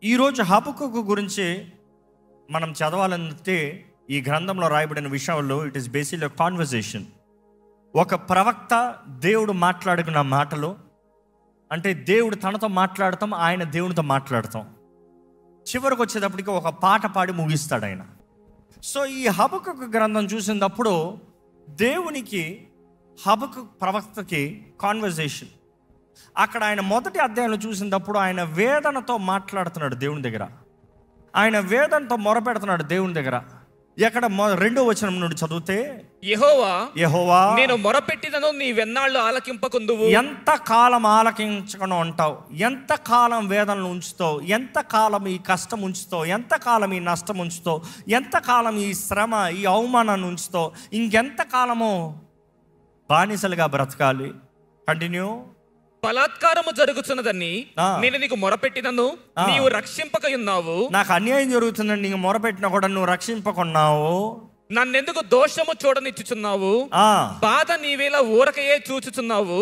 ఈరోజు హబక్కూకు గురించి మనం చదవాలంటే ఈ గ్రంథంలో రాయబడిన విషయంలో ఇట్ ఈస్ బేసిక్లీ కాన్వర్సేషన్. ఒక ప్రవక్త దేవుడు మాట్లాడుకున్న మాటలు, అంటే దేవుడు తనతో మాట్లాడతాం, ఆయన దేవునితో మాట్లాడతాం. చివరికి వచ్చేటప్పటికి ఒక పాట పాడి ముగిస్తాడు ఆయన. సో ఈ హబక్కూకు గ్రంథం చూసినప్పుడు దేవునికి హబక్కూకు ప్రవక్తకి కాన్వర్సేషన్. అక్కడ ఆయన మొదటి అధ్యాయంలో చూసినప్పుడు ఆయన వేదనతో మాట్లాడుతున్నాడు దేవుని దగ్గర, ఆయన వేదనతో మొరపెడుతున్నాడు దేవుని దగ్గర. ఎక్కడ రెండో వచనం నుండి చదివితే, యెహోవా నేను మొరపెట్టినను నీవెన్నాళ్ళు ఆలకింపకుందువు. ఎంత కాలం ఆలకించకుండా ఉంటావు, ఎంత కాలం వేదనలు ఉంచుతావు, ఎంత కాలం ఈ కష్టం ఉంచుతావు, ఎంత కాలం ఈ నష్టం ఉంచుతావు, ఎంత కాలం ఈ శ్రమ ఈ అవమానాన్ని ఉంచుతావు, ఇంకెంత కాలము బానిసలుగా బ్రతకాలి. కంటిన్యూ. బలాత్కారము జరుగుతున్నదని నేను నీకు మొరపెట్టినను నీవు రక్షింపక ఉన్నావు. నాకు అన్యాయం జరుగుతుందని నీకు మొరపెట్టినా కూడా నువ్వు రక్షింపకున్నావు. నన్నెందుకు దోషము చూడనిచ్చుచున్నావు? బాధ నీవేళ ఊరకయే చూచుచున్నావు.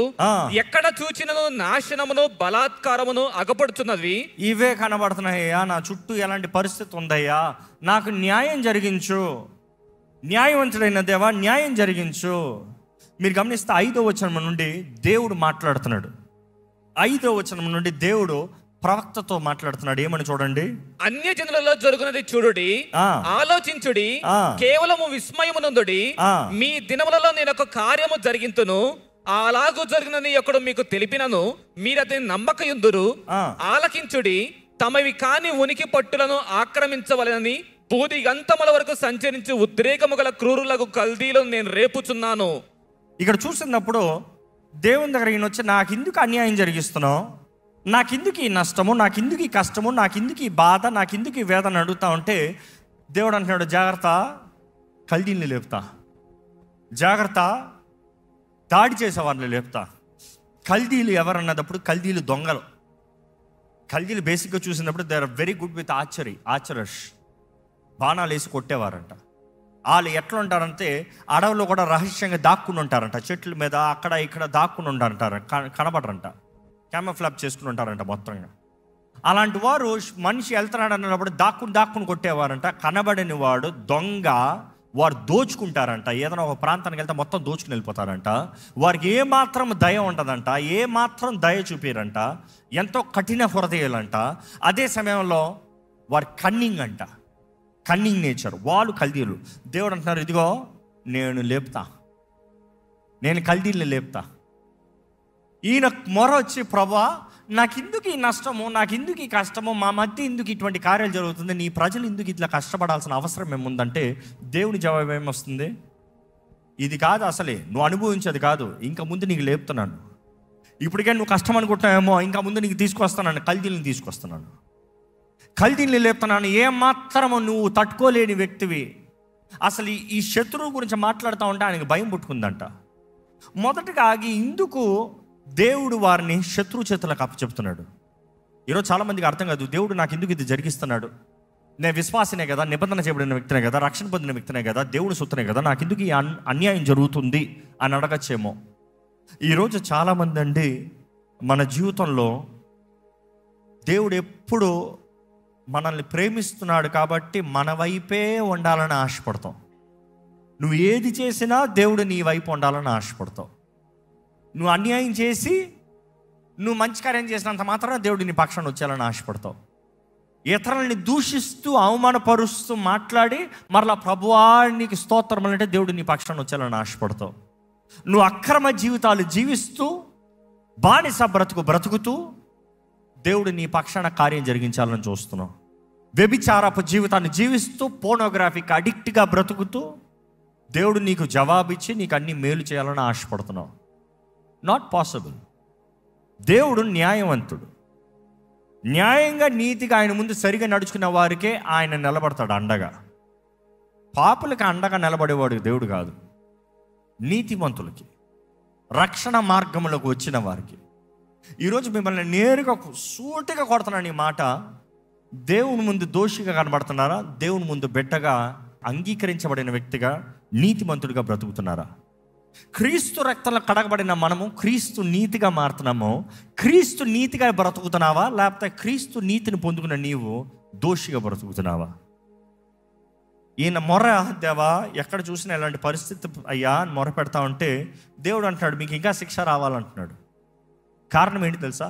ఎక్కడ చూచినను నాశనమును బలాత్కారమును అగపడుతున్నవి. ఇవే కనబడుతున్నాయ్యా, నా చుట్టూ ఎలాంటి పరిస్థితి ఉందయ్యా, నాకు న్యాయం జరిగించు, న్యాయవంతుడైన దేవా న్యాయం జరిగించు. మీరు గమనిస్తే 5వ వచనం నుండి దేవుడు మాట్లాడుతున్నాడు. 5వ వచనం నుండి దేవుడు ప్రవక్తతో మాట్లాడుతున్నాడు. ఏమని చూడండి. అన్యజనులలో జరుగునది చూడుడి, ఆలోచించుడి, కేవలము విస్మయమునందుడి. మీ దినములలో నేను ఒక కార్యము జరిగింతును, అలాగూ జరిగినని ఒకడు మీకు తెలిపినను మీరు అతని నమ్మకయుందురు. ఆలకించుడి, తమవి కాని ఉనికి పట్టులను ఆక్రమించవలనని భూదిగంతముల వరకు సంచరించి ఉద్రేకము గల క్రూరులకు కల్దీలను నేను రేపుచున్నాను. ఇక్కడ చూసినప్పుడు దేవుని దగ్గర ఈయన వచ్చి, నాకెందుకు అన్యాయం జరిగిస్తున్నావు, నాకెందుకు ఈ నష్టము, నాకెందుకు ఈ కష్టము, నాకెందుకు ఈ బాధ, నాకెందుకు ఈ వేదన అడుగుతా ఉంటే దేవుడు అంటున్నాడు, జాగ్రత్త, కల్దీల్ని లేపుతా, జాగ్రత్త, దాడి చేసే వారిని లేపుతా. కల్దీలు ఎవరన్నప్పుడు కల్దీలు దొంగలు. కల్దీలు బేసిక్గా చూసినప్పుడు they are very good with archers. బాణాలు వేసి కొట్టేవారంట. వాళ్ళు ఎట్లా ఉంటారంటే అడవిలో కూడా రహస్యంగా దాక్కుని ఉంటారంట, చెట్ల మీద అక్కడ ఇక్కడ దాక్కుని ఉంటారంటారు, కనబడరంట, క్యామోఫ్లాప్ చేసుకుని ఉంటారంట మొత్తంగా. అలాంటి వారు మనిషి వెళ్తున్నాడు అన్నప్పుడు దాక్కుని కొట్టేవారంట. కనబడని వాడు దొంగ, వారు దోచుకుంటారంట. ఏదైనా ఒక ప్రాంతానికి వెళ్తే మొత్తం దోచుకుని వెళ్ళిపోతారంట. వారికి ఏమాత్రం దయ ఉండదంట, ఏమాత్రం దయ చూపిరంట, ఎంతో కఠిన హృదయాలంట. అదే సమయంలో వారి కన్నింగ్ అంట, కన్నింగ్ నేచర్. వాళ్ళు కల్దీలు. దేవుడు అంటున్నారు, ఇదిగో నేను లేపుతా, నేను కల్దీల్ని లేపుతా. ఈయన మొర వచ్చి, ప్రభా నాకెందుకు ఈ నష్టము, నాకెందుకు ఈ కష్టము, మా మధ్య ఎందుకు ఇటువంటి కార్యాలు జరుగుతుంది, నీ ప్రజలు ఎందుకు ఇట్లా కష్టపడాల్సిన అవసరం ఏముందంటే దేవుని జవాబు ఏమొస్తుంది, ఇది కాదు అసలే, నువ్వు అనుభవించేది కాదు, ఇంకా ముందు నీకు లేపుతున్నాను. ఇప్పటికే నువ్వు కష్టం అనుకుంటున్నావేమో, ఇంకా ముందు నీకు తీసుకొస్తున్నాను, కల్దీల్ని తీసుకొస్తున్నాను, కల్దీల్ని లేపుతున్నాను. ఏమాత్రము నువ్వు తట్టుకోలేని వ్యక్తివి. అసలు ఈ శత్రువు గురించి మాట్లాడుతూ ఉంటే ఆయనకి భయం పుట్టుకుందంట. మొదటగా ఆగి ఇందుకు దేవుడు వారిని శత్రువు చేతులకు అప్పచెప్తున్నాడు. ఈరోజు చాలామందికి అర్థం కాదు, దేవుడు నాకు ఎందుకు ఇది జరిగిస్తున్నాడు, నేను విశ్వాసనే కదా, నిబంధన చేయబడిన వ్యక్తినే కదా, రక్షణ పొందిన వ్యక్తినే కదా, దేవుని సొత్తునే కదా, నాకు ఎందుకు ఈ అన్యాయం జరుగుతుంది అని అడగచ్చేమో. ఈరోజు చాలామంది అండి మన జీవితంలో దేవుడు ఎప్పుడు మనల్ని ప్రేమిస్తున్నాడు కాబట్టి మన వైపే ఉండాలని ఆశపడతాం. నువ్వు ఏది చేసినా దేవుడు నీ వైపు ఉండాలని ఆశపడతావు. నువ్వు అన్యాయం చేసి నువ్వు మంచి కార్యం చేసినంత మాత్రాన దేవుడు నీ పక్షాన వచ్చేయాలని ఆశపడతావు. ఇతరులని దూషిస్తూ అవమానపరుస్తూ మాట్లాడి మరలా ప్రభువా నీకు స్తోత్రం అంటే దేవుడు నీ పక్షాన వచ్చేయాలని ఆశపడతావు. నువ్వు అక్రమ జీవితాలు జీవిస్తూ బానిస బ్రతుకుతూ దేవుడు నీ పక్షాన కార్యం జరిగించాలని చూస్తున్నావు. వ్యభిచారపు జీవితాన్ని జీవిస్తూ పోర్నోగ్రఫీకి అడిక్ట్గా బ్రతుకుతూ దేవుడు నీకు జవాబిచ్చి నీకు అన్ని మేలు చేయాలని ఆశపడుతున్నావు. Not possible. దేవుడు న్యాయవంతుడు. న్యాయంగా నీతిగా ఆయన ముందు సరిగా నడుచుకున్న వారికే ఆయన నిలబడతాడు అండగా. పాపులకి అండగా నిలబడేవాడు దేవుడు కాదు, నీతిమంతులకి, రక్షణ మార్గంలోకి వచ్చిన వారికి. ఈరోజు మిమ్మల్ని నేరుగా సూటిగా కొడుతున్నాను ఈ మాట. దేవుని ముందు దోషిగా కనబడుతున్నారా, దేవుని ముందు బిడ్డగా అంగీకరించబడిన వ్యక్తిగా నీతిమంతుడిగా బ్రతుకుతున్నారా? క్రీస్తు రక్తంలో కడగబడిన మనము క్రీస్తు నీతిగా మారుతున్నాము. క్రీస్తు నీతిగా బ్రతుకుతున్నావా, లేకపోతే క్రీస్తు నీతిని పొందుకున్న నీవు దోషిగా బ్రతుకుతున్నావా? ఈయన మొర, దేవా ఎక్కడ చూసినా ఇలాంటి పరిస్థితి అయ్యా అని మొర పెడతా ఉంటే దేవుడు అంటున్నాడు, మీకు ఇంకా శిక్ష రావాలంటున్నాడు. కారణం ఏంటి తెలుసా?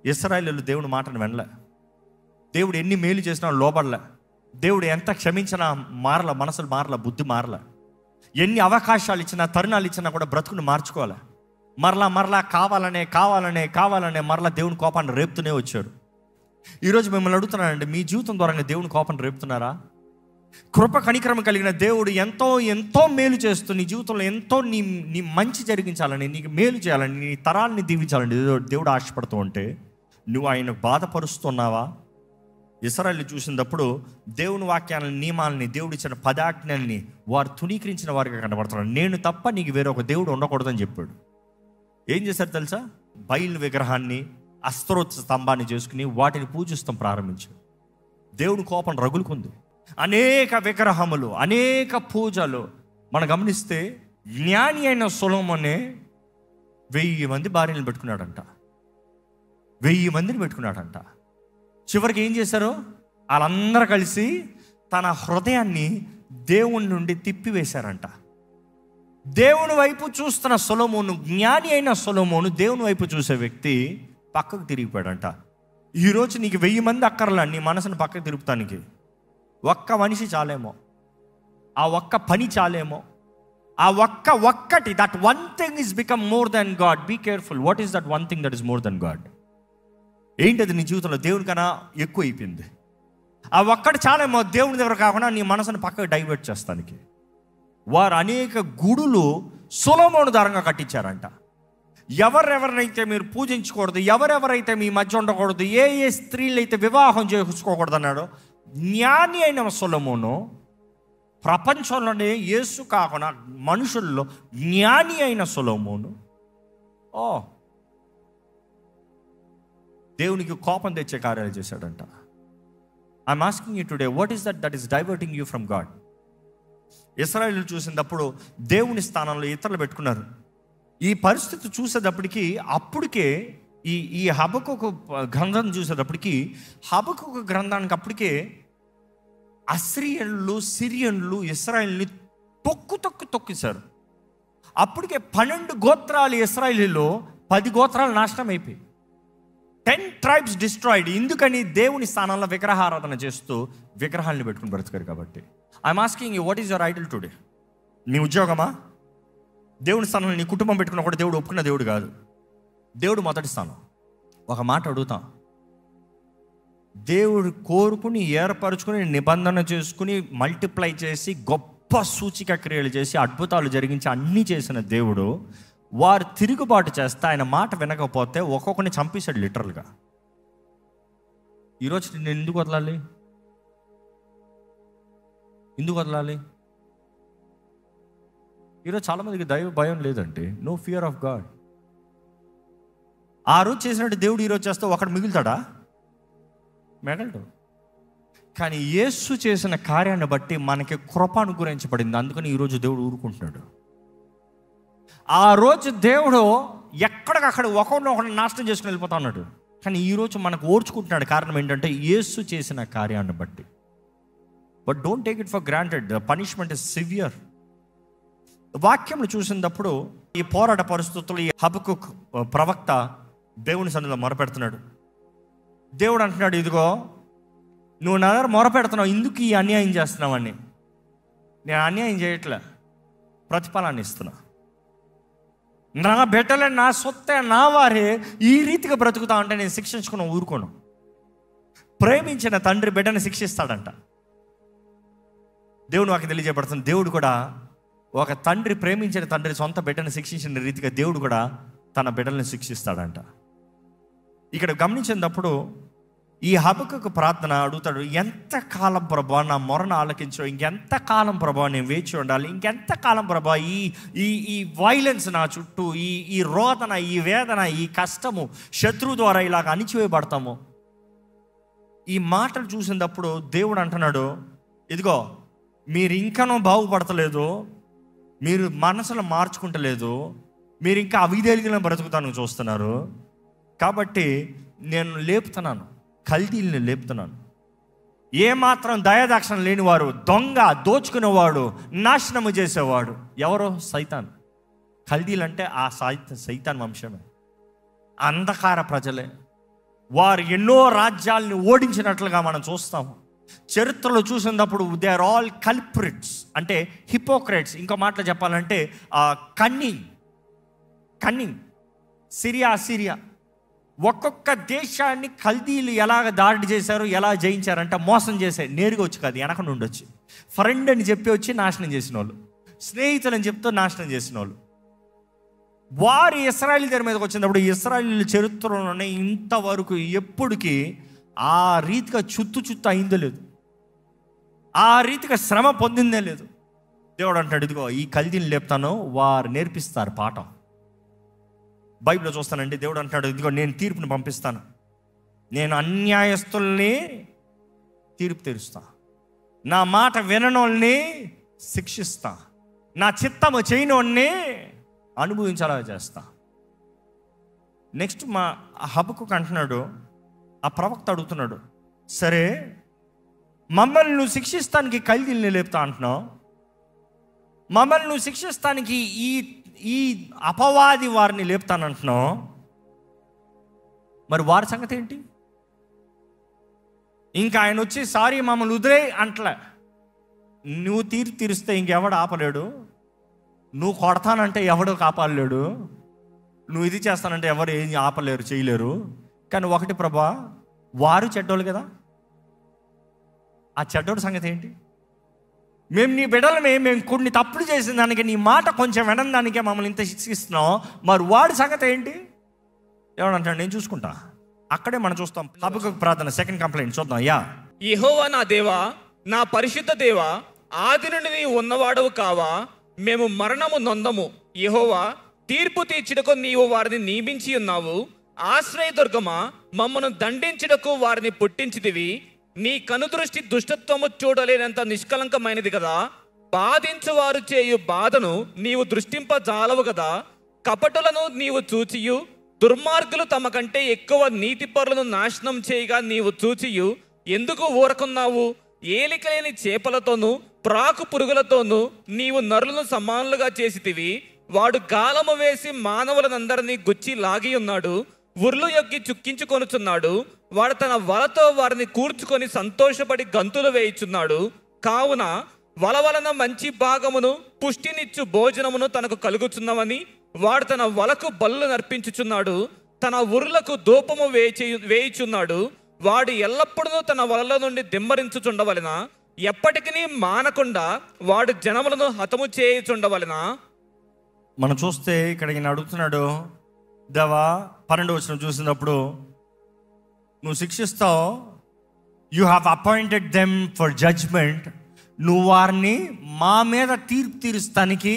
ఇశ్రాయేలీయులు దేవుని మాటను వినలే. దేవుడు ఎన్ని మేలు చేసినా లోబడలే. దేవుడు ఎంత క్షమించినా మారల, మనసులు మారల, బుద్ధి మారల. ఎన్ని అవకాశాలు ఇచ్చినా, తరుణాలు ఇచ్చినా కూడా బ్రతుకుని మార్చుకోవాలి. మరలా కావాలనే మరలా దేవుని కోపాన్ని రేపుతూనే వచ్చారు. ఈరోజు మిమ్మల్ని అడుగుతున్నానండి, మీ జీవితం ద్వారా దేవుని కోపాన్ని రేపుతున్నారా? కృప కనికరం కలిగిన దేవుడు ఎంతో మేలు చేస్తూ నీ జీవితంలో ఎంతో నీ మంచి జరిగించాలని, నీకు మేలు చేయాలని, నీ తరాలని దీవించాలని దేవుడు ఆశపడుతూ ఉంటే నువ్వు ఆయన బాధపరుస్తున్నావా? ఇశ్రాయేలు చూసినప్పుడు దేవుని వాక్యాలని, నియమాలని, దేవుడు ఇచ్చిన పదాజ్ఞల్ని వారు తునీకరించిన వారిగా కనబడుతున్నారు. నేను తప్ప నీకు వేరొక దేవుడు ఉండకూడదని చెప్పాడు. ఏం చేశారు తెలుసా? బయలు విగ్రహాన్ని, అస్తరోత్స స్తంభాన్ని చేసుకుని వాటిని పూజిస్తాం ప్రారంభించారు. దేవుని కోపం రగులుకుంది. అనేక విగ్రహములు, అనేక పూజలు. మనం గమనిస్తే జ్ఞాని అయిన సొలొమోనే 1000 మంది భార్యలను పెట్టుకున్నాడంట. 1000 మందిని పెట్టుకున్నాడంట. చివరికి ఏం చేశారు? వాళ్ళందరూ కలిసి తన హృదయాన్ని దేవుని నుండి తిప్పివేశారంట. దేవుని వైపు చూస్తున్న సొలొమోను, జ్ఞాని అయిన సొలొమోను, దేవుని వైపు చూసే వ్యక్తి పక్కకు తిరిగిపోయాడంట. ఈరోజు నీకు 1000 మంది అక్కర్లా నీ మనసును పక్కకు తిరుగుతానికి. ఒక్క మనిషి చాలేమో, ఆ ఒక్క పని చాలేమో, ఆ ఒక్కటి, that one thing is become more than God. Be careful. What is that one thing that is more than God? ఏంటది నీ జీవితంలో దేవునికన్నా ఎక్కువ అయిపోయింది? ఆ ఒక్కటి చాలేమో దేవుని దగ్గర కాకుండా నీ మనసును పక్కకు డైవర్ట్ చేస్తానికి. వారు అనేక గుడులు సొలొమోను దారంగా కట్టించారంట. ఎవరెవరినైతే మీరు పూజించకూడదు, ఎవరెవరైతే మీ మధ్య ఉండకూడదు, ఏ స్త్రీలు అయితే వివాహం చేసుకోకూడదు అన్నాడో, జ్ఞాని అయిన సొలొమోను ప్రపంచంలోనే యేసు కాకుండా మనుషుల్లో జ్ఞాని అయిన సొలొమోను దేవునికి కోపం తెచ్చే కార్యాలు చేశాడంట. I'm asking you today, what is that is diverting you from God? ఇశ్రాయేలు చూసినప్పుడు దేవుని స్థానంలో ఇతరులు పెట్టుకున్నారు. ఈ పరిస్థితి చూసేటప్పటికి అప్పటికే ఈ హబక్కూకు గ్రంథం చూసేటప్పటికి, హబక్కూకు గ్రంథానికి అప్పటికే అస్సిరియన్లు, సిరియన్లు ఇశ్రాయేల్ని తొక్కేశారు. అప్పటికే 12 గోత్రాలు ఇశ్రాయేలీలో 10 గోత్రాలు నాశనం అయిపోయి, 10 tribes destroyed. ఎందుకని? దేవుని స్థానంలో విగ్రహారాధన చేస్తూ విగ్రహాలను పెట్టుకుని బ్రతికారు కాబట్టి. I'm asking you, what is your Idol today? నీ ఉద్యోగమా? దేవుని స్థానంలో నీ కుటుంబం పెట్టుకున్న కూడా దేవుడు ఒప్పుకున్న దేవుడు కాదు. దేవుడు మొదటి స్థానం. ఒక మాట అడుగుతాం, దేవుడు కోరుకుని, ఏర్పరచుకుని, నిబంధన చేసుకుని, మల్టిప్లై చేసి, గొప్ప సూచిక క్రియలు చేసి, అద్భుతాలు జరిగించి అన్నీ చేసిన దేవుడు, వారు తిరుగుబాటు చేస్తే, ఆయన మాట వినకపోతే ఒక్కొక్కరిని చంపేశాడు లిటరల్గా. ఈరోజు నేను ఎందుకు వదలాలి? ఈరోజు చాలామందికి దైవ భయం లేదండి. No fear of God. ఆ రోజు చేసినట్టు దేవుడు ఈరోజు చేస్తే ఒకడు మిగులుతాడా? మిగలడు. కానీ యేసు చేసిన కార్యాన్ని బట్టి మనకి కృప అనుగ్రహించబడింది. అందుకని ఈరోజు దేవుడు ఊరుకుంటున్నాడు. ఆ రోజు దేవుడు ఎక్కడికక్కడ ఒకరినొకరిని నాశనం చేసుకుని వెళ్ళిపోతా ఉన్నాడు. కానీ ఈరోజు మనకు ఓర్చుకుంటున్నాడు. కారణం ఏంటంటే యేసు చేసిన కార్యాన్ని బట్టి. But don't take it for granted. The punishment is severe. వాక్యం చూసినప్పుడు ఈ పోరాట పరిస్థితుల్లో ఈ హబక్కూక్ ప్రవక్త దేవుని సన్నిధిలో మొరపెడుతున్నాడు. దేవుడు అంటున్నాడు, ఇదిగో నువ్వు నా దగ్గర మొరపెడుతున్నావు, ఎందుకు ఈ అన్యాయం చేస్తున్నావని. నేను అన్యాయం చేయట్లే, ప్రతిఫలాన్ని ఇస్తున్నా. నా బిడ్డలే, నా సొత్తే, నా వారే ఈ రీతిగా బ్రతుకుతా అంటే నేను శిక్షించుకుని ఊరుకోను. ప్రేమించిన తండ్రి బిడ్డని శిక్షిస్తాడంట. దేవుడు నాకు తెలియజేయబడుతుంది. దేవుడు కూడా, ఒక తండ్రి ప్రేమించిన తండ్రి సొంత బిడ్డను శిక్షించిన రీతిగా దేవుడు కూడా తన బిడ్డలను శిక్షిస్తాడంట. ఇక్కడ గమనించినప్పుడు ఈ హబక్కూకు ప్రార్థన అడుగుతాడు, ఎంతకాలం ప్రభా నా మొరను ఆలకించు, ఇంకెంత కాలం ప్రభా నేను వేచి ఉండాలి, ఇంకెంత కాలం ప్రభా ఈ వైలెన్స్ నా చుట్టూ, ఈ రోదన, ఈ వేదన, ఈ కష్టము, శత్రువు ద్వారా ఇలాగ అణిచివేయబడతాము. ఈ మాటలు చూసినప్పుడు దేవుడు అంటున్నాడు, ఇదిగో మీరు ఇంకనూ బాగుపడతలేదు, మీరు మనసులో మార్చుకుంటలేదు, మీరు ఇంకా అవిధేలుగా బ్రతుకుతాను చూస్తున్నారు. కాబట్టి నేను లేపుతున్నాను, కల్దీల్ని లేపుతున్నాను. ఏమాత్రం దయాదాక్షణ లేనివారు, దొంగ, దోచుకునేవాడు, నాశనము చేసేవాడు ఎవరో? సైతాన్. కల్దీలంటే ఆ సైతాన్ వంశమే, అంధకార ప్రజలే. వారు ఎన్నో రాజ్యాలని ఓడించినట్లుగా మనం చూస్తాము. చరిత్రలో చూసినప్పుడు దే ఆర్ ఆల్ కల్ప్రిట్స్, అంటే హిపోక్రేట్స్. ఇంకో మాటలు చెప్పాలంటే కన్నింగ్. సిరియా ఒక్కొక్క దేశాన్ని కల్దీలు ఎలాగ దాడి చేశారు, ఎలా జయించారంటే మోసం చేశారు. నేరుగా వచ్చి కాదు, వెనక నుండి వచ్చి. ఫ్రెండ్ అని చెప్పి వచ్చి నాశనం చేసిన వాళ్ళు, స్నేహితులు అని చెప్తూ నాశనం చేసిన వాళ్ళు. వారు ఇశ్రాయేలీయుల మీదకి వచ్చినప్పుడు ఇశ్రాయేలీయుల చరిత్రలోనే ఇంతవరకు ఎప్పటికీ ఆ రీతిగా చుత్తు అయిందో లేదు, ఆ రీతిగా శ్రమ పొందిందే లేదు. దేవుడు అంటాడు, ఇదిగో ఈ కల్దీని లేపుతాను, వారు నేర్పిస్తారు పాఠం. బైబిల్లో చూస్తానండి, దేవుడు అంటాడు, ఇదిగో నేను తీర్పుని పంపిస్తాను, నేను అన్యాయస్తుల్ని తీర్పు తీరుస్తా, నా మాట విననోళ్ళని శిక్షిస్తా, నా చిత్తము చేయనోళ్ళని అనుభవించేలా చేస్తా. నెక్స్ట్ మా హబక్కుకు అంటున్నాడు, ఆ ప్రవక్త అడుగుతున్నాడు, సరే మమ్మల్ని నువ్వు శిక్షిస్తానికి కల్దీల్ని లేపుతా అంటున్నావు, మమ్మల్ని నువ్వు శిక్షిస్తానికి ఈ అపవాది వారిని లేపుతానంటున్నావు, మరి వారి సంగతి ఏంటి? ఇంకా ఆయన వచ్చి సారీ మమ్మల్ని వదిలే అంటలే. నువ్వు తీరిస్తే ఇంకెవడు ఆపలేడు, నువ్వు కొడతానంటే ఎవడు కాపాడలేడు, నువ్వు ఇది చేస్తానంటే ఎవరు ఏం ఆపలేరు, చేయలేరు. కానీ ఒకటి ప్రభా, వారు చెడ్డోళ్ళు కదా, ఆ చెడ్డోడి సంగతి ఏంటి? మేము నీ బిడ్డలమే, మేము కొన్ని తప్పులు చేసిన దానికి, నీ మాట కొంచెం వినని దానికే మమ్మల్ని ఇంత శిక్షిస్తున్నావు, మరి వాడి సంగతి ఏంటి? ఏమంటాడు, నేను చూసుకుంటా. అక్కడే మనం చూస్తాం హబక్కూకు ప్రార్థన, సెకండ్ కంప్లైంట్ చూద్దాం. యెహోవా నా దేవా, నా పరిశుద్ధ దేవా, ఆది నుండి నీవు ఉన్నవాడవు కావా? మేము మరణము నొందము. యెహోవా, తీర్పు తీర్చుటకు నీవు వారిని నియమించి ఉన్నావు. ఆశ్రయదుర్గమా, మమ్మను దండించుటకు వారిని పుట్టించితివి. నీ కనుదృష్టి దుష్టత్వము చూడలేనంత నిష్కలంకమైనది కదా. బాధించువారు చేయు బాధను నీవు దృష్టింపజాలవు కదా. కపటులను నీవు చూచియు, దుర్మార్గులు తమ కంటే ఎక్కువ నీతిపరులను నాశనం చేయగా నీవు చూచియు ఎందుకు ఊరకున్నావు? ఏలికలేని చేపలతోనూ ప్రాకు పురుగులతోనూ నీవు నరులను సమానులుగా చేసితివి. వాడు గాలము వేసి మానవులనందరినీ గుచ్చి లాగి ఉన్నాడు, ఉర్లు యొగ్గి చుక్కించుకొనుచున్నాడు. వాడు తన వలతో వారిని కూర్చుకొని సంతోషపడి గంతులు వేయుచున్నాడు. కావున వల వలన మంచి భాగమును పుష్టినిచ్చు భోజనమును తనకు కలుగుచున్నవని వాడు తన వలకు బల్లు నర్పించుచున్నాడు, తన ఉర్లకు ధూపము వేయుచున్నాడు. వాడు ఎల్లప్పుడూ తన వలలో నుండి దిమ్మరించుచుండవలెనా? ఎప్పటికీ మానకుండా వాడు జనములను హతము చేయుచుండవలెనా? మనం చూస్తే ఇక్కడ ఈయన అడుగుతున్నాడు, దేవా 12వ వచనం చూసినప్పుడు నువ్వు శిక్షిస్తావు, you have appointed them for judgement. నువ్వు వారిని మా మీద తీర్పు తీరుస్తానికి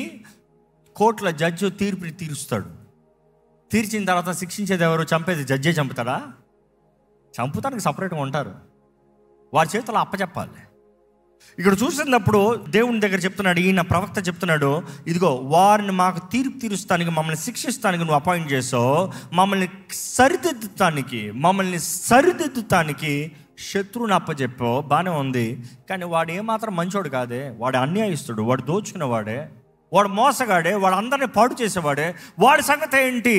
కోర్టుల జడ్జి తీర్పు తీరుస్తాడు. తీర్చిన తర్వాత శిక్షించేది ఎవరు? చంపేది జడ్జే చంపుతాడా? చంపుతానికి సపరేట్గా ఉంటారు, వారి చేతులు అప్పచెప్పాలి. ఇక్కడ చూసినప్పుడు దేవుని దగ్గర చెప్తున్నాడు, ఈయన ప్రవక్త చెప్తున్నాడు, ఇదిగో వారిని మాకు తీర్పు తీరుస్తానికి, మమ్మల్ని శిక్షిస్తానికి నువ్వు అపాయింట్ చేసావు. మమ్మల్ని సరిదిద్దుతానికి శత్రువుని అప్పచెప్పావు. బాగానే ఉంది, కానీ వాడు ఏమాత్రం మంచోడు కాదే, వాడు అన్యాయస్తుడు, వాడు దోచుకునేవాడే, వాడు మోసగాడే, వాడు అందరిని పాడు చేసేవాడే, వాడి సంగతి ఏంటి?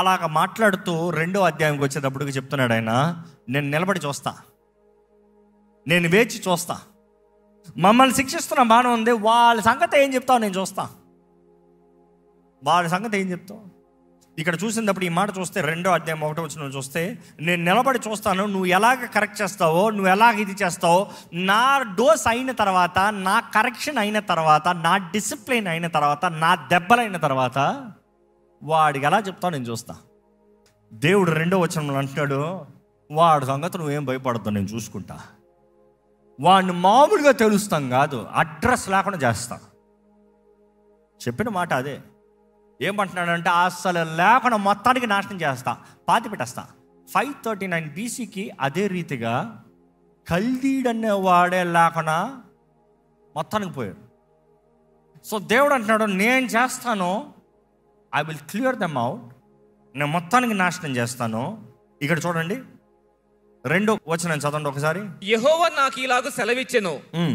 అలాగ మాట్లాడుతూ 2వ అధ్యాయంకి వచ్చేటప్పటికి చెప్తున్నాడు ఆయన, నేను నిలబడి చూస్తా, నేను వేచి చూస్తా. మమ్మల్ని శిక్షిస్తున్నా బాగానే ఉంది, వాళ్ళ సంగతి ఏం చెప్తావు నేను చూస్తా. వాళ్ళ సంగతి ఏం చెప్తావు? ఇక్కడ చూసినప్పుడు ఈ మాట చూస్తే 2వ అధ్యాయం 1వ వచనం చూస్తే, నేను నిలబడి చూస్తాను, నువ్వు ఎలాగ కరెక్ట్ చేస్తావో, నువ్వు ఎలాగ ఇది చేస్తావో, నా డోస్ అయిన తర్వాత, నా కరెక్షన్ అయిన తర్వాత, నా డిసిప్లిన్ అయిన తర్వాత, నా దెబ్బలైన తర్వాత వాడికి ఎలా చెప్తావు నేను చూస్తా. దేవుడు 2వ వచనంలో అంటున్నాడు, వాడి సంగతి నువ్వేం భయపడద్దు, నేను చూసుకుంటా. వాడిని మామూలుగా తెలుస్తాం కాదు, అడ్రస్ లేకుండా చేస్తా. చెప్పిన మాట అదే. ఏమంటున్నాడంటే అసలు లేకుండా మొత్తానికి నాశనం చేస్తా, పాతి పెట్టేస్తా. 539 BCకి అదే రీతిగా కల్దీడనే వాడే లేకుండా మొత్తానికి పోయాడు. సో దేవుడు అంటున్నాడు, నేను చేస్తాను, I will clear them out, నేను మొత్తానికి నాశనం చేస్తాను. ఇక్కడ చూడండి 2వ వచనం చదవండి ఒకసారి. యెహోవా నాకు ఇలాగ సెలవిచ్చెను,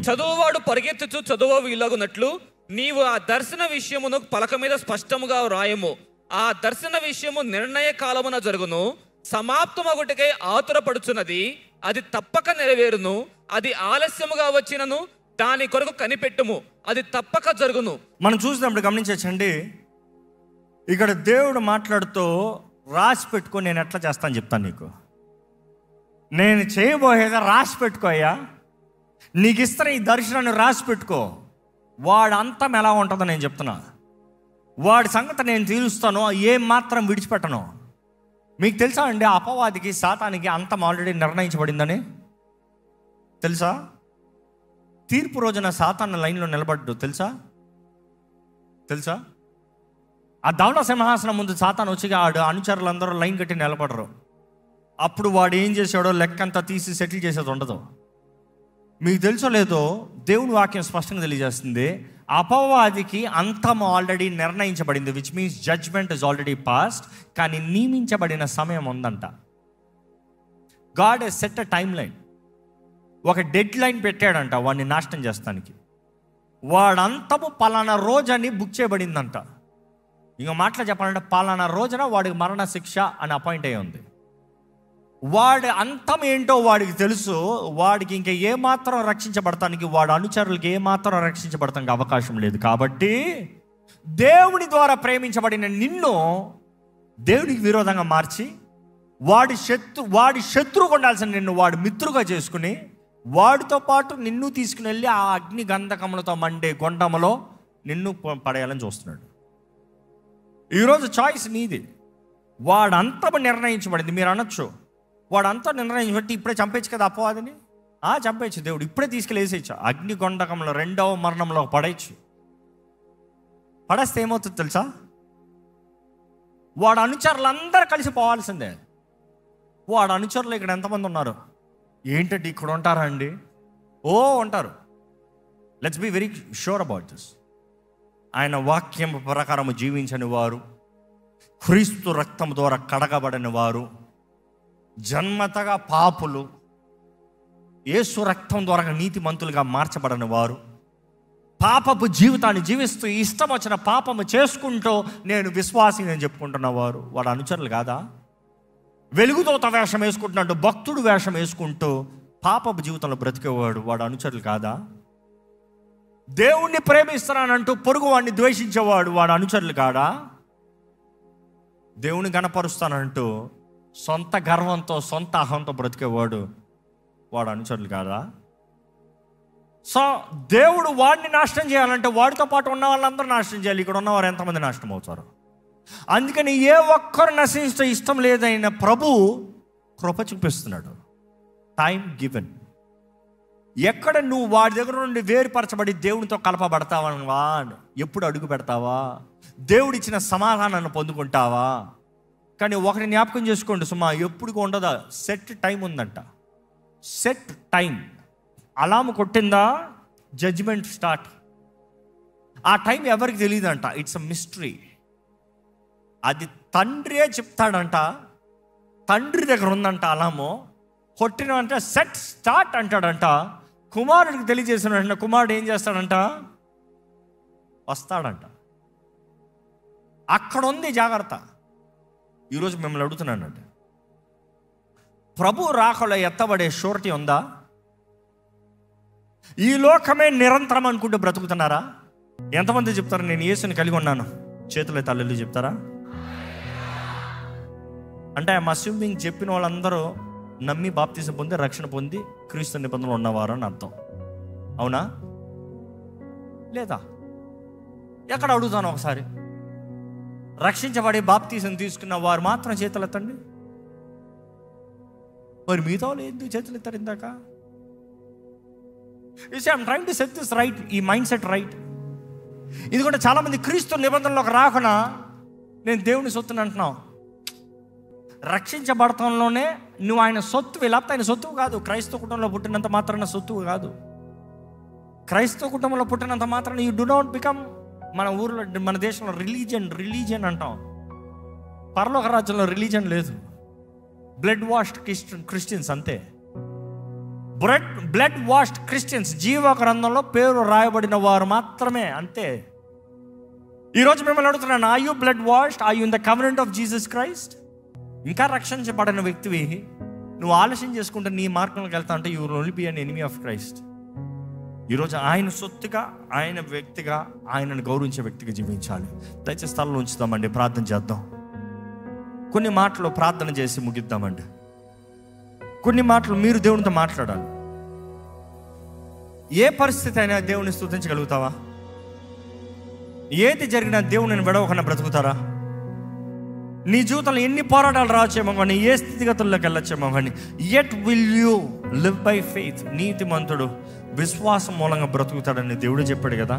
చదువువాడు పరిగెత్తుచు చదువు వీలగునట్లు నీవు ఆ దర్శన విషయమును పలక మీద స్పష్టముగా వ్రాయము. ఆ దర్శన విషయము నిర్ణయ కాలమున జరుగును, సమాప్తమగుటకై ఆతురపడుచున్నది, అది తప్పక నెరవేరును. అది ఆలస్యముగా వచ్చినను దాని కొరకు కనిపెట్టుము, అది తప్పక జరుగును. మనం చూసినప్పుడు గమనించండి, ఇక్కడ దేవుడు మాట్లాడుతూ రాసి పెట్టుకో, నేను ఎట్లా చేస్తాను చెప్తాను నీకు. నేను చేయబోయేదా రాసి పెట్టుకోయ్యా, నీకు ఇస్తున్న ఈ దర్శనాన్ని రాసి పెట్టుకో. వాడు అంతం ఎలా ఉంటుందో నేను చెప్తున్నా, వాడి సంగతి నేను తీరుస్తాను, ఏం మాత్రం విడిచిపెట్టను. మీకు తెలుసా అండి, అపవాదికి సాతానికి అంతం ఆల్రెడీ నిర్ణయించబడిందని తెలుసా? తీర్పు రోజున సాతాను లైన్లో నిలబడ్డు తెలుసా? ఆ ధవళ సింహాసనం ముందు సాతాను వచ్చి ఆడు అనుచరులందరూ లైన్ కట్టి నిలబడరు. అప్పుడు వాడు ఏం చేశాడో లెక్కంతా తీసి సెటిల్ చేసేది ఉండదు. మీకు తెలుసో లేదో, దేవుని వాక్యం స్పష్టంగా తెలియజేస్తుంది, అపవాదికి అంతం ఆల్రెడీ నిర్ణయించబడింది, which means judgement is already passed. కానీ నియమించబడిన సమయం ఉందంట. God has set a timeline, ఒక డెడ్ లైన్ పెట్టాడంట వాడిని నాశనం చేస్తానికి. వాడంతము పలానా రోజని బుక్ చేయబడిందంట. ఇంకో మాటలు చెప్పాలంటే పలానా రోజున వాడికి మరణ శిక్ష అని అపాయింట్ అయ్యి ఉంది. వాడి అంతం ఏంటో వాడికి తెలుసు. వాడికి ఇంకా ఏమాత్రం రక్షించబడటానికి, వాడి అనుచరులకి ఏమాత్రం రక్షించబడటానికి అవకాశం లేదు. కాబట్టి దేవుని ద్వారా ప్రేమించబడిన నిన్ను దేవునికి విరోధంగా మార్చి, వాడి శత్రువుగా ఉండాల్సిన నిన్ను వాడి మిత్రుగా చేసుకుని, వాడితో పాటు నిన్ను తీసుకుని వెళ్ళి ఆ అగ్ని గంధకములతో మండే గొండములో నిన్ను పడేయాలని చూస్తున్నాడు. ఈరోజు చాయిస్ నీది. వాడంతా నిర్ణయించబడింది. మీరు అనొచ్చు, వాడంతా నిర్ణయించబట్టి ఇప్పుడే చంపేచ్చు కదా అపవాదిని. చంపేయచ్చు, దేవుడు ఇప్పుడే తీసుకెళ్ళేసేయచ్చు, అగ్ని గొండకంలో 2వ మరణంలో పడేయచ్చు. పడేస్తే ఏమవుతుంది తెలుసా? వాడు అనుచరులందరూ కలిసి పోవాల్సిందే. వాడు అనుచరులు ఇక్కడ ఎంతమంది ఉన్నారు? ఏంటంటే ఇక్కడ ఉంటారా అండి? ఉంటారు. Let's be very sure about this. ఆయన వాక్యం ప్రకారం జీవించని వారు, క్రీస్తు రక్తం ద్వారా కడగబడిన వారు, జన్మతగా పాపులు, యేసు రక్తం ద్వారా నీతిమంతులుగా మార్చబడిన వారు, పాపపు జీవితాన్ని జీవిస్తూ ఇష్టం వచ్చిన పాపము చేసుకుంటూ నేను విశ్వాసిని అని చెప్పుకుంటున్నవారు వాడు అనుచరులు కాదా? వెలుగుదోత వేషం వేసుకుంటున్నట్టు భక్తుడు వేషం వేసుకుంటూ పాపపు జీవితంలో బ్రతికేవాడు వాడు అనుచరులు కాదా? దేవుణ్ణి ప్రేమిస్తున్నానంటూ పొరుగు వాడిని ద్వేషించేవాడు వాడు అనుచరులు కాడా? దేవుని గణపరుస్తానంటూ సొంత గర్వంతో సొంత అహంతో బ్రతికేవాడు వాడు అనుచరులు కాదా? సో దేవుడు వాడిని నాశనం చేయాలంటే వాడితో పాటు ఉన్న వాళ్ళందరూ నాశనం చేయాలి. ఇక్కడ ఉన్నవారు ఎంతమంది నాశనం అవుతారు? అందుకని ఏ ఒక్కరు నశించే ఇష్టం లేదైన ప్రభు కృప చూపిస్తున్నాడు. Time given. ఎక్కడ నువ్వు వాడి దగ్గర నుండి వేరుపరచబడి దేవునితో కలపబడతావా? ఎప్పుడు అడుగు పెడతావా? దేవుడిచ్చిన సమాధానాన్ని పొందుకుంటావా? కానీ ఒకటి జ్ఞాపకం చేసుకోండి సుమా, ఎప్పుడు ఉండదా, సెట్ టైం ఉందంట. Set time. అలాము కొట్టిందా జడ్జిమెంట్ స్టార్ట్. ఆ టైం ఎవరికి తెలియదంట. It's a mystery. అది తండ్రియే చెప్తాడంట. తండ్రి దగ్గర ఉందంట అలాము. కొట్టినంటే సెట్ స్టార్ట్ అంటాడంట. కుమారుడికి తెలియజేసిన కుమారుడు ఏం చేస్తాడంట? వస్తాడంట. అక్కడ ఉంది జాగ్రత్త. ఈరోజు మిమ్మల్ని అడుగుతున్నానంటే, ప్రభు రాకలో ఎత్తబడే షూరిటీ ఉందా? ఈ లోకమే నిరంతరం అనుకుంటూ బ్రతుకుతున్నారా? ఎంతమంది చెప్తారు నేను యేసుని కలిగి ఉన్నాను? చేతులు తల్లి చెప్తారా? అంటే ఐఎమ్ అస్యూమింగ్ చెప్పిన వాళ్ళందరూ నమ్మి బాప్తిజం పొంది రక్షణ పొంది క్రీస్తు నిబంధనలు ఉన్నవారు అని అర్థం. అవునా లేదా? ఎక్కడ అడుగుతాను ఒకసారి. రక్షించబడి బాప్తిజం తీసుకున్న వారు మాత్రం చేతులు ఎత్తండి. మరి మిగతా వాళ్ళు ఎందుకు చేతులు ఎత్తారు ఇందాక? I'm trying to set this right, ఈ మైండ్ సెట్ రైట్. ఇది కూడా చాలామంది క్రీస్తు నిబంధనలోకి రాకుండా నేను దేవుని సొత్తుని అంటున్నావు. రక్షించబడటంలోనే నువ్వు ఆయన సొత్తు, లేకపోతే ఆయన సొత్తువు కాదు. క్రైస్తవ కుటుంబంలో పుట్టినంత మాత్రాన సొత్తువు కాదు. క్రైస్తవ కుటుంబంలో పుట్టినంత మాత్రం యూ డు నాట్ బికమ్, మన ఊర్లో మన దేశంలో రిలీజియన్ అంటాం. పరలోక రాజ్యంలో రిలీజియన్ లేదు. బ్లడ్ వాష్డ్ క్రిస్టియన్స్ అంతే. బ్లడ్ వాష్డ్ క్రిస్టియన్స్, జీవ గ్రంథంలో పేరు రాయబడిన వారు మాత్రమే, అంతే. ఈరోజు మిమ్మల్ని అడుగుతున్నాను, are you blood washed? Are you in the covenant of Jesus Christ? ఇంకా రక్షించబడిన వ్యక్తివి నువ్వు ఆలస్యం చేసుకుంటే నీ మార్గంలోకి వెళ్తా అంటే you will only be an enemy of Christ. ఈరోజు ఆయన సొత్తుగా, ఆయన వ్యక్తిగా, ఆయనను గౌరవించే వ్యక్తిగా జీవించాలి. దయచేసి స్థలంలో ఉంచుదామండి, ప్రార్థన చేద్దాం. కొన్ని మాటలు ప్రార్థన చేసి ముగిద్దామండి. కొన్ని మాటలు మీరు దేవునితో మాట్లాడాలి. ఏ పరిస్థితి అయినా దేవుని స్తుతించగలుగుతావా? ఏది జరిగినా దేవుని విడవకుండా బ్రతుకుతారా? నీ జీవితంలో ఎన్ని పోరాటాలు రావచ్చేమో కానీ, ఏ స్థితిగతుల్లోకి వెళ్ళొచ్చేమో కానీ, yet will you live by faith. నీతిమంతుడు విశ్వాసం మూలంగా బ్రతుకుతాడని దేవుడు చెప్పాడు కదా.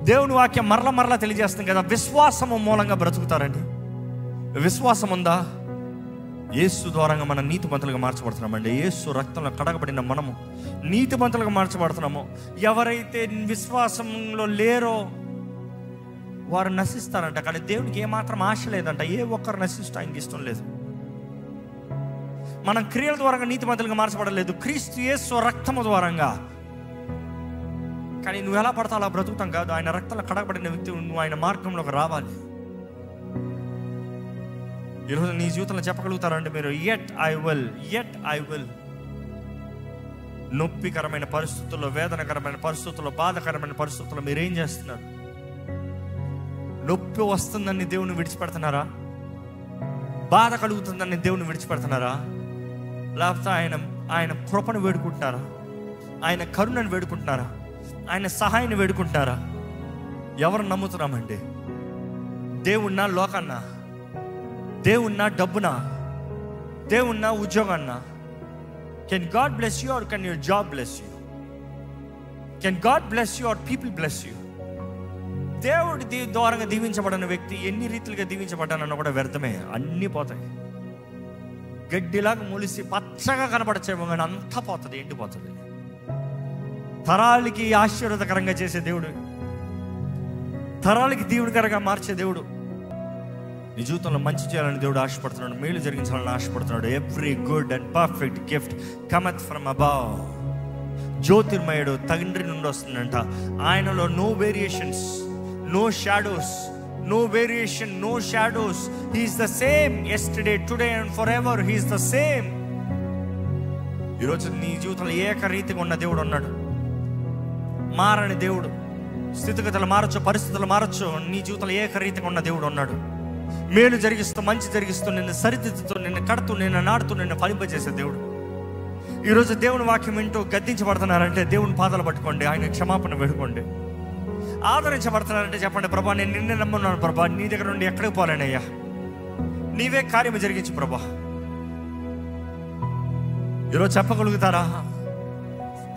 దేవుని వాక్యం మరలా తెలియజేస్తుంది కదా, విశ్వాసము మూలంగా బ్రతుకుతారని. విశ్వాసం ఉందా? యేసు ద్వారంగా మనం నీతిమంతులుగా మార్చబడుతున్నామండి. యేసు రక్తంలో కడగబడిన మనము నీతిమంతులుగా మార్చబడుతున్నాము. ఎవరైతే విశ్వాసంలో లేరో వారు నశిస్తారంట. కానీ దేవునికి ఏమాత్రం ఆశ లేదంట. ఏ ఒక్కరు నశిస్తూ ఆయనకి ఇష్టం లేదు. మనం క్రియల ద్వారా నీతిమంతులుగా మార్చబడలేదు, క్రీస్తు యేసు రక్తము ద్వారంగా. కానీ నువ్వు ఎలా పడతా అలా బ్రతుకుతాం కాదు. ఆయన రక్తంలో కడగబడిన వ్యక్తి నువ్వు ఆయన మార్గంలోకి రావాలి. ఈరోజు నీ జీవితంలో చెప్పగలుగుతారంటే మీరు, యెట్ ఐ విల్. నొప్పికరమైన పరిస్థితుల్లో, వేదనకరమైన పరిస్థితుల్లో, బాధకరమైన పరిస్థితుల్లో మీరేం చేస్తున్నారు? నొప్పి వస్తుందని దేవుని విడిచిపెడుతున్నారా? బాధ కలుగుతుందని దేవుని విడిచిపెడుతున్నారా? లేకపోతే ఆయన కృపను వేడుకుంటున్నారా? ఆయన కరుణను వేడుకుంటున్నారా? ఆయన సహాయాన్ని వేడుకుంటున్నారా? ఎవరు నమ్ముతున్నామండి? దేవున్నా, లోకన్నా? దేవున్నా, డబ్బునా? దేవున్నా, ఉద్యోగాన్నా? Can God bless you or can your job bless you? Can God bless you or people bless you? దేవుడి ద్వారంగా దీవించబడిన వ్యక్తి ఎన్ని రీతిలుగా దీవించబడ్డానన్నా కూడా వ్యర్థమే. అన్నీ పోతాయి. గడ్డిలాగా మొలిసి పచ్చగా కనపడచ్చేమో కానీ అంతా పోతుంది, ఎండిపోతుంది. తరాలకి ఆశీర్వాదకరంగా చేసే దేవుడు, తరాలకి దీవునికరంగా మార్చే దేవుడు. నీ జీవితంలో మంచి చేయాలని దేవుడు ఆశపడుతున్నాడు, మేలు జరిగించాలని ఆశపడుతున్నాడు. Every good and perfect gift cometh from above. జ్యోతిర్మయుడు తండ్రి నుండి వస్తుందంట. ఆయనలో no variations, no shadows, no variation, no shadows. He is the same yesterday, today and forever. He is the same. ఈరోజు నీ జీవితంలో ఏకరీతిగా ఉన్న దేవుడు ఉన్నాడు. మారని దేవుడు. స్థితిగతులు మారచ్చు, పరిస్థితులు మారచ్చు. నీ జీవితంలో ఏకరీతిగా ఉన్న దేవుడు ఉన్నాడు. మేలు జరిగిస్తూ, మంచి జరిగిస్తూ, నిన్ను సరిదిద్దుతూ, నిన్ను కడుతూ, నిన్ను నాడుతూ, నిన్ను ఫలింపజేసే దేవుడు. ఈరోజు దేవుని వాక్యం వింటూ గద్దించబడుతున్నారంటే దేవుని పాదాలు పట్టుకోండి, ఆయన క్షమాపణ వేడుకోండి. ఆదరించబడుతున్నారంటే చెప్పండి, ప్రభా నేను నిన్నే నమ్మున్నాను ప్రభా, నీ దగ్గర నుండి ఎక్కడికి పోలేనయ్యా, నీవే కార్యము జరిగించు ప్రభా. ఈరోజు చెప్పగలుగుతారా?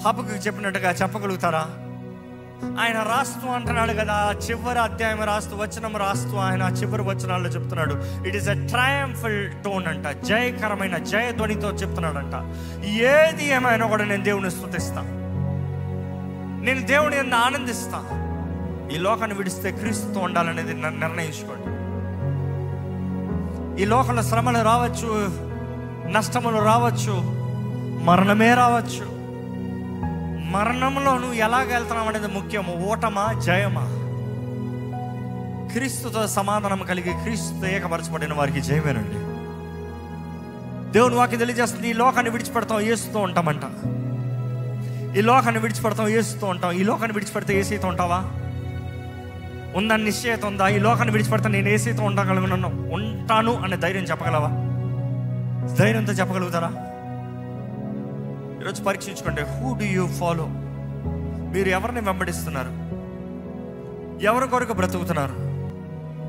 హబక్కు చెప్పినట్టుగా చెప్పగలుగుతారా? ఆయన రాస్తూ అంటున్నాడు కదా, చివరి అధ్యాయం రాస్తూ, వచనం రాస్తూ ఆయన చివరి వచనాల్లో చెప్తున్నాడు, ఇట్ ఈస్ ఎ ట్రయంఫుల్ టోన్ అంట. జయకరమైన జయధ్వనితో చెప్తున్నాడంట. ఏది ఏమైనా కూడా నేను దేవుని స్తుతిస్తా, నేను దేవుని యందు ఆనందిస్తా. ఈ లోకాన్ని విడిస్తే క్రీస్తుతో ఉండాలనేది నిర్ణయించుకోండి. ఈ లోకంలో శ్రమలు రావచ్చు, నష్టములు రావచ్చు, మరణమే రావచ్చు. మరణంలో నువ్వు ఎలాగ వెళ్తున్నావు అనేది ముఖ్యము. ఓటమా, జయమా? క్రీస్తుతో సమాధానం కలిగి క్రీస్తుతో ఏకపరచబడిన వారికి జయమేనండి. దేవుని వాక్యం తెలియజేస్తుంది, ఈ లోకాన్ని విడిచిపెడతాం, యేసుతో ఉంటామంట. ఈ లోకాన్ని విడిచిపెడతాం, యేసుతో ఉంటాం. ఈ లోకాన్ని విడిచిపెడితే యేసుతో ఉంటావా? ఉందని నిశ్చయత ఉందా? ఈ లోకాన్ని విడిచిపెడతా నేను యేసుతో ఉంటాను అనే ధైర్యం చెప్పగలవా? ధైర్యంతో చెప్పగలుగుతారా? ఈరోజు పరీక్షించుకోండి. Who do you follow? మీరు ఎవరిని వెంబడిస్తున్నారు? ఎవరి కొరకు బ్రతుకుతున్నారు?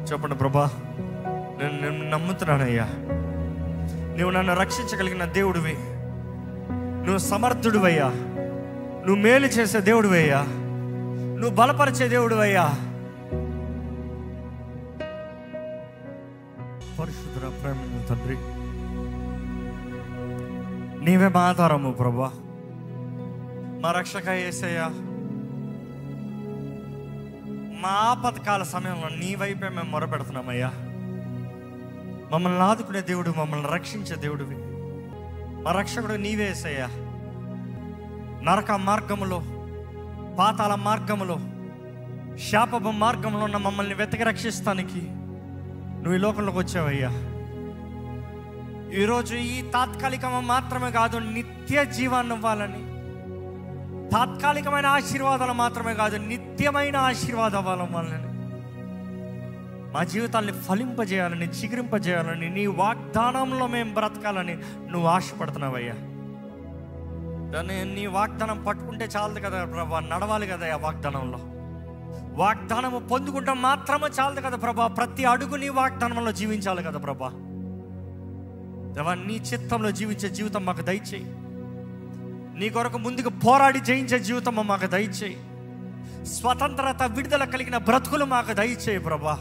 చెప్పండి, ప్రభా నేను నమ్ముతున్నానయ్యా, నువ్వు నన్ను రక్షించగలిగిన దేవుడివి, నువ్వు సమర్థుడివయ్యా, నువ్వు మేలు చేసే దేవుడివయ్యా, నువ్వు బలపరిచే దేవుడివయ్యా. పరిశుద్ధ ప్రేమ తండ్రి, నీవే మా ఆధారము ప్రభా, మా రక్షక యేసయ్యా. మా ఆపత్కాల సమయంలో నీ వైపే మేము మొరపెడుతున్నామయ్యా. మమ్మల్ని ఆదుకునే దేవుడు, మమ్మల్ని రక్షించే దేవుడివి. మా రక్షకుడు నీవే యేసయ్యా. నరక మార్గములో, పాతాళ మార్గములో, శాపపు మార్గంలో ఉన్న మమ్మల్ని వెతకి రక్షిస్తానికి నువ్వు ఈ లోకంలోకి వచ్చావయ్యా. ఈరోజు ఈ తాత్కాలికం మాత్రమే కాదు, నిత్య జీవాన్ని ఇవ్వాలని, తాత్కాలికమైన ఆశీర్వాదాలు మాత్రమే కాదు, నిత్యమైన ఆశీర్వాదం ఇవ్వాలని, మా జీవితాన్ని ఫలింపజేయాలని, చిగురింపజేయాలని, నీ వాగ్దానంలో మేము బ్రతకాలని నువ్వు ఆశపడుతున్నావయ్యా. దాన్ని నీ వాగ్దానం పట్టుకుంటే చాలదు కదా ప్రభా, నడవాలి కదా ఆ వాగ్దానంలో. వాగ్దానము పొందుకుంటాం మాత్రమే చాలదు కదా ప్రభా, ప్రతి అడుగు నీ వాగ్దానంలో జీవించాలి కదా ప్రభా. దేవా, నీ చిత్తంలో జీవించే జీవితం మాకు దయచేయి. నీ కొరకు ముందుకు పోరాడి జయించే జీవితం మాకు దయచేయి. స్వతంత్రత, విడుదల కలిగిన బ్రతుకులు మాకు దయచేయి ప్రభా.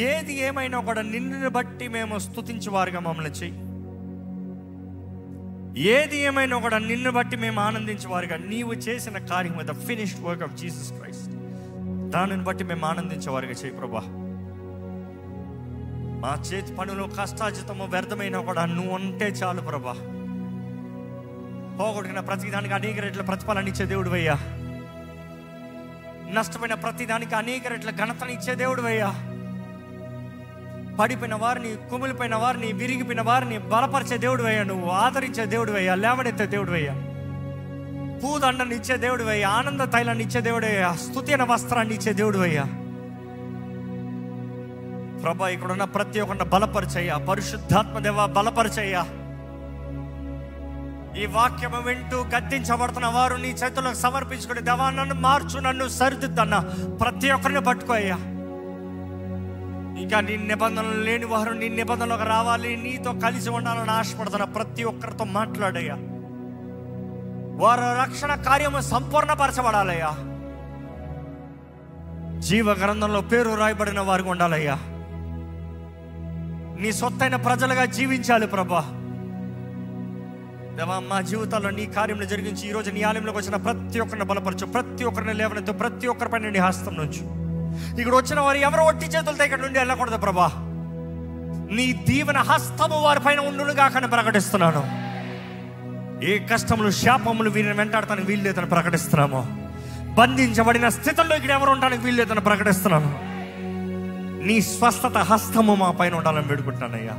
ఏది ఏమైనా కూడా నిన్ను బట్టి మేము స్తుతించేవారుగా మమ్మల్ని చెయ్యి. ఏది ఏమైనా కూడా నిన్ను బట్టి మేము ఆనందించేవారుగా, నీవు చేసిన కార్యం, the finished work of Jesus Christ, దానిని బట్టి మేము ఆనందించేవారుగా చేయి ప్రభా. మా చేతి పనులు కష్టాజితము వ్యర్థమైనా కూడా నువ్వు ఉంటే చాలు ప్రభా. పోగొట్టుకున్న ప్రతిదానికి అనేక రెట్ల ప్రతిఫలాన్ని ఇచ్చే దేవుడు అయ్యా. నష్టమైన ప్రతిదానికి అనేక రెట్ల ఘనతని ఇచ్చే దేవుడు అయ్యా. పడిపోయిన వారిని, కుమిలిపోయిన వారిని, విరిగిపోయిన వారిని బలపరిచే దేవుడు అయ్యా. నువ్వు ఆదరించే దేవుడు అయ్యా, లేవనెత్తే దేవుడు అయ్యా. పూదండని ఇచ్చే దేవుడు అయ్యా, ఆనంద తైలాన్ని ఇచ్చే దేవుడు అయ్యా, స్తుతి అనే వస్త్రాన్ని ఇచ్చే దేవుడు అయ్యా. ప్రభా, ఇక్కడున్న ప్రతి ఒక్కరిని బలపరిచయ్యా. పరిశుద్ధాత్మ దేవా, బలపరిచయ్యా. ఈ వాక్యము వింటూ గద్దించబడుతున్న వారు నీ చేతులకు సమర్పించుకుని, దేవా నన్ను మార్చు, నన్ను సరిదిద్దన్న ప్రతి ఒక్కరిని పట్టుకోయ్యా. ఇంకా నీ నిబంధనలు లేని వారు నీ నిబంధనలకు రావాలి, నీతో కలిసి ఉండాలని ఆశపడుతున్న ప్రతి ఒక్కరితో మాట్లాడయ్యా. వారి రక్షణ కార్యము సంపూర్ణపరచబడాలయ్యా. జీవ గ్రంథంలో పేరు రాయబడిన వారికి ఉండాలయ్యా. నీ సొత్తైన ప్రజలుగా జీవించాలి ప్రభా. దేవా, మా జీవితాల్లో నీ కార్యంలో జరిగించి ఈరోజు నీ ఆలయంలోకి వచ్చిన ప్రతి ఒక్కరిని బలపరచు, ప్రతి ఒక్కరిని లేవనెత్తు, ప్రతి ఒక్కరిపైన నీ హస్తం నుంచి. ఇక్కడ వచ్చిన వారు ఎవరు ఒట్టి చేతులతో ఇక్కడ నుండి వెళ్ళకూడదు ప్రభా. నీ దీవెన హస్తము వారిపైన ఉండును గాకని ప్రకటిస్తున్నాను. ఏ కష్టములు, శాపములు వీరిని వెంటాడటానికి వీల్లేదని ప్రకటిస్తున్నాము. బంధించబడిన స్థితిలో ఇక్కడ ఎవరు ఉండడానికి వీల్లేదని ప్రకటిస్తున్నాను. నీ స్వస్థత హస్తము మా పైన ఉండాలని వేడుకుంటున్నానయ్యా.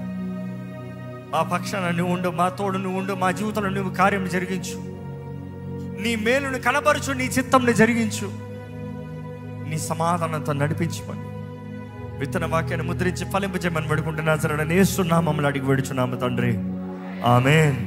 మా పక్షాన నువ్వు ఉండు, మా తోడు నువ్వు ఉండు, మా జీవితంలో నువ్వు కార్యం జరిగించు, నీ మేలును కనబరుచు, నీ చిత్తంని జరిగించు, నీ సమాధానంతో నడిపించమని విత్తన వాక్యాన్ని ముద్రించి ఫలింపజేయమని వేడుకుంటున్నా. సరే, యేసు నామములో అడిగి వేడుచున్నాము తండ్రి, ఆమేన్.